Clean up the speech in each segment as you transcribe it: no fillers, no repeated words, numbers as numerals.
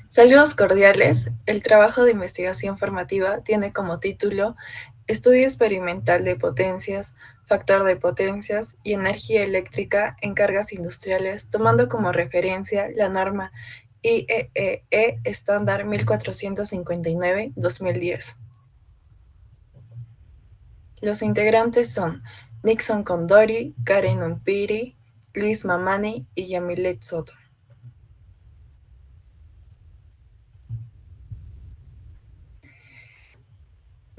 Saludos cordiales. El trabajo de investigación formativa tiene como título Estudio experimental de potencias, factor de potencias y energía eléctrica en cargas industriales, tomando como referencia la norma IEEE estándar 1459-2010. Los integrantes son Nixon Condori, Karen Umpiri, Luis Mamani y Yamilet Soto.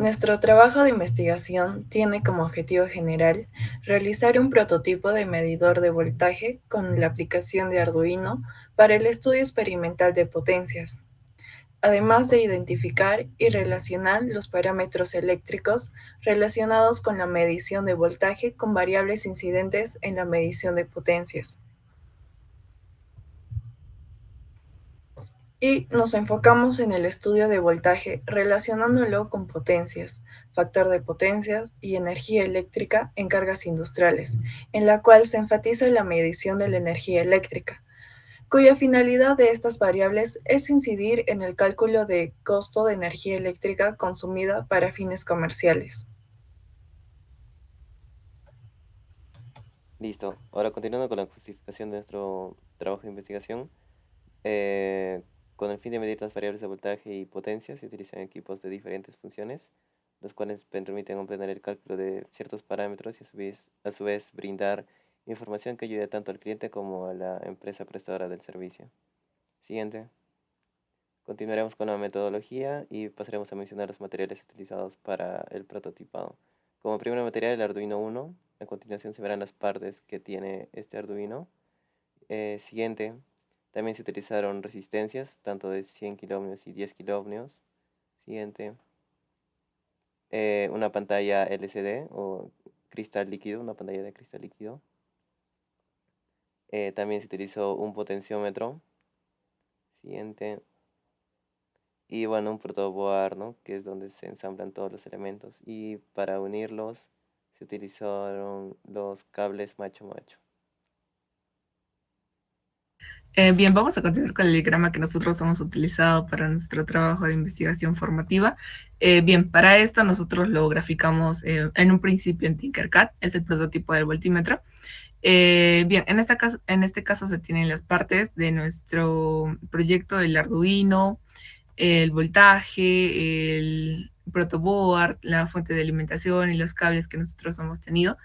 Nuestro trabajo de investigación tiene como objetivo general realizar un prototipo de medidor de voltaje con la aplicación de Arduino para el estudio experimental de potencias, además de identificar y relacionar los parámetros eléctricos relacionados con la medición de voltaje con variables incidentes en la medición de potencias. Y nos enfocamos en el estudio de voltaje relacionándolo con potencias, factor de potencias y energía eléctrica en cargas industriales, en la cual se enfatiza la medición de la energía eléctrica, cuya finalidad de estas variables es incidir en el cálculo de costo de energía eléctrica consumida para fines comerciales. Listo. Ahora continuando con la justificación de nuestro trabajo de investigación, eh, con el fin de medir las variables de voltaje y potencia, se utilizan equipos de diferentes funciones, los cuales permiten comprender el cálculo de ciertos parámetros y a su vez brindar información que ayude tanto al cliente como a la empresa prestadora del servicio. Siguiente. Continuaremos con la metodología y pasaremos a mencionar los materiales utilizados para el prototipado. Como primer material, el Arduino Uno. A continuación se verán las partes que tiene este Arduino. Siguiente, también se utilizaron resistencias, tanto de 100 kiloohmios y 10 kiloohmios. Siguiente, una pantalla LCD o cristal líquido, una pantalla de cristal líquido. También se utilizó un potenciómetro. Siguiente, y bueno, un protoboard, ¿no? Que es donde se ensamblan todos los elementos. Y para unirlos se utilizaron los cables macho-macho. Bien, vamos a continuar con el diagrama que nosotros hemos utilizado para nuestro trabajo de investigación formativa. Bien, para esto nosotros lo graficamos en un principio en Tinkercad, es el prototipo del voltímetro. Bien, en este caso se tienen las partes de nuestro proyecto, el Arduino, el voltaje, el protoboard, la fuente de alimentación y los cables que nosotros hemos tenido.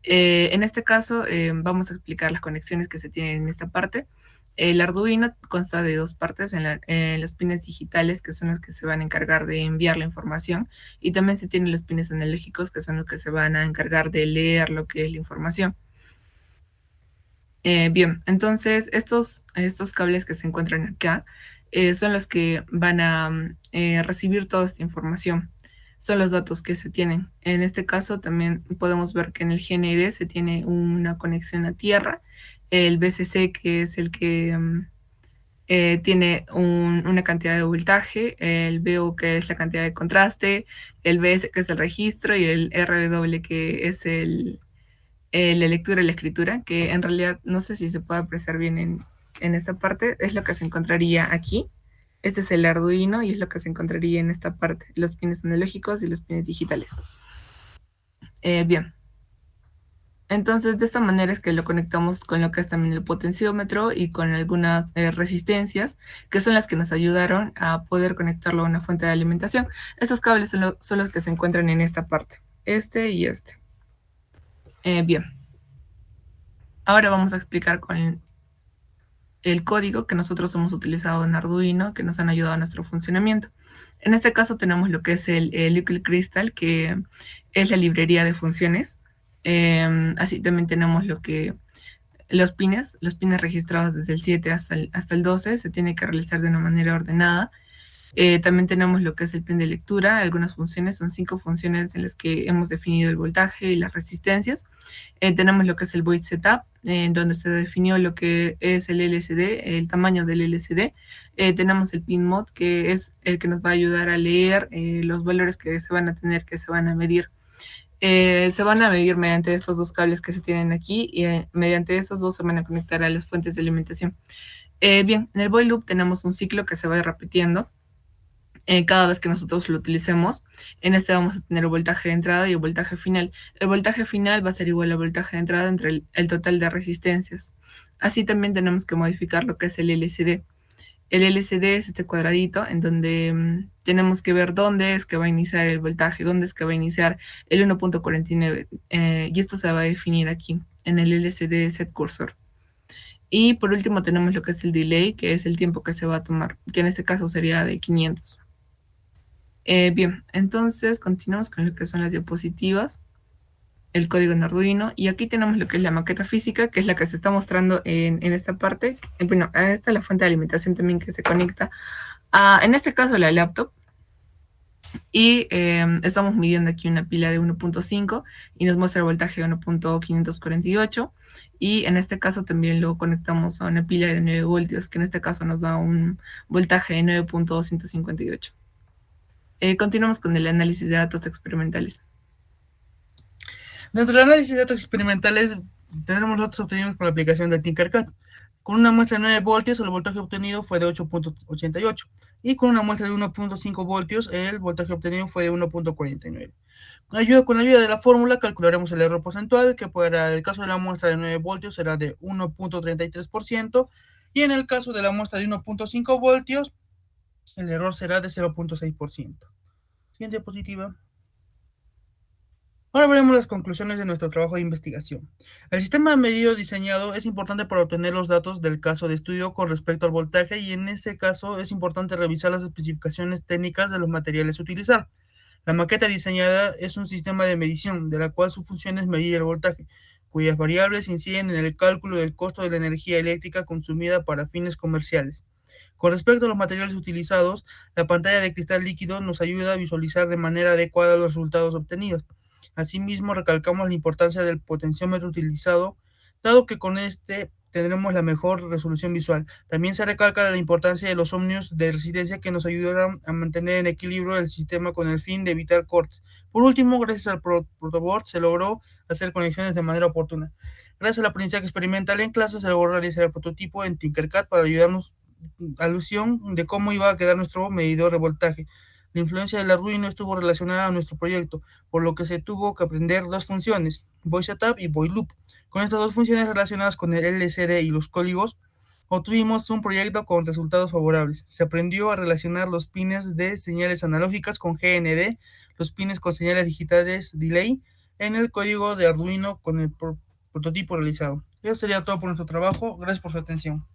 En este caso, vamos a explicar las conexiones que se tienen en esta parte. El Arduino consta de dos partes, en los pines digitales, que son los que se van a encargar de enviar la información, y también se tienen los pines analógicos, que son los que se van a encargar de leer lo que es la información. Bien, entonces estos cables que se encuentran acá son los que van a recibir toda esta información. Son los datos que se tienen. En este caso también podemos ver que en el GND se tiene una conexión a tierra, el VCC que es el que tiene una cantidad de voltaje, el VO que es la cantidad de contraste, el VS que es el registro y el RW que es la lectura y la escritura, que en realidad no sé si se puede apreciar bien en esta parte, es lo que se encontraría aquí. Este es el Arduino y es lo que se encontraría en esta parte, los pines analógicos y los pines digitales. Bien, entonces de esta manera es que lo conectamos con lo que es también el potenciómetro y con algunas resistencias, que son las que nos ayudaron a poder conectarlo a una fuente de alimentación. Estos cables son los que se encuentran en esta parte, este y este. Bien, ahora vamos a explicar con el código que nosotros hemos utilizado en Arduino, que nos han ayudado a nuestro funcionamiento. En este caso tenemos lo que es el Liquid Crystal, que es la librería de funciones. Así también tenemos lo que los pines registrados desde el 7 hasta el 12 se tiene que realizar de una manera ordenada. También tenemos lo que es el pin de lectura, algunas funciones, son 5 funciones en las que hemos definido el voltaje y las resistencias. Tenemos lo que es el void setup, en donde se definió lo que es el LCD, el tamaño del LCD. Tenemos el pin mod, que es el que nos va a ayudar a leer los valores que se van a tener, que se van a medir. Se van a medir mediante estos dos cables que se tienen aquí y mediante estos dos se van a conectar a las fuentes de alimentación. Bien, en el while loop tenemos un ciclo que se va repitiendo cada vez que nosotros lo utilicemos. En este vamos a tener el voltaje de entrada y el voltaje final. El voltaje final va a ser igual al voltaje de entrada entre el total de resistencias. Así también tenemos que modificar lo que es el LCD. El LCD es este cuadradito en donde tenemos que ver dónde es que va a iniciar el voltaje, dónde es que va a iniciar el 1.49. Y esto se va a definir aquí en el LCD set cursor. Y por último tenemos lo que es el delay, que es el tiempo que se va a tomar, que en este caso sería de 500. Bien, entonces continuamos con lo que son las diapositivas, el código en Arduino, y aquí tenemos lo que es la maqueta física, que es la que se está mostrando en esta parte. Bueno, esta es la fuente de alimentación también que se conecta a, en este caso, la laptop. Y estamos midiendo aquí una pila de 1.5 y nos muestra el voltaje de 1.548. Y en este caso también lo conectamos a una pila de 9 voltios, que en este caso nos da un voltaje de 9.258. Continuamos con el análisis de datos experimentales. Dentro del análisis de datos experimentales, tenemos datos obtenidos con la aplicación de Tinkercad. Con una muestra de 9 voltios, el voltaje obtenido fue de 8.88. Y con una muestra de 1.5 voltios, el voltaje obtenido fue de 1.49. Con la ayuda de la fórmula, calcularemos el error porcentual, que para el caso de la muestra de 9 voltios será de 1.33%. Y en el caso de la muestra de 1.5 voltios, el error será de 0.6%. Siguiente diapositiva. Ahora veremos las conclusiones de nuestro trabajo de investigación. El sistema medido diseñado es importante para obtener los datos del caso de estudio con respecto al voltaje, y en ese caso es importante revisar las especificaciones técnicas de los materiales a utilizar. La maqueta diseñada es un sistema de medición de la cual su función es medir el voltaje, cuyas variables inciden en el cálculo del costo de la energía eléctrica consumida para fines comerciales. Con respecto a los materiales utilizados, la pantalla de cristal líquido nos ayuda a visualizar de manera adecuada los resultados obtenidos. Asimismo, recalcamos la importancia del potenciómetro utilizado, dado que con este tendremos la mejor resolución visual. También se recalca la importancia de los ohmios de resistencia, que nos ayudarán a mantener en equilibrio el sistema con el fin de evitar cortes. Por último, gracias al protoboard se logró hacer conexiones de manera oportuna. Gracias al aprendizaje experimental en clase se logró realizar el prototipo en Tinkercad para ayudarnos alusión de cómo iba a quedar nuestro medidor de voltaje. La influencia del Arduino estuvo relacionada a nuestro proyecto, por lo que se tuvo que aprender dos funciones, voice setup y void loop. Con estas dos funciones relacionadas con el LCD y los códigos, obtuvimos un proyecto con resultados favorables. Se aprendió a relacionar los pines de señales analógicas con GND, los pines con señales digitales delay, en el código de Arduino con el prototipo realizado. Eso sería todo por nuestro trabajo. Gracias por su atención.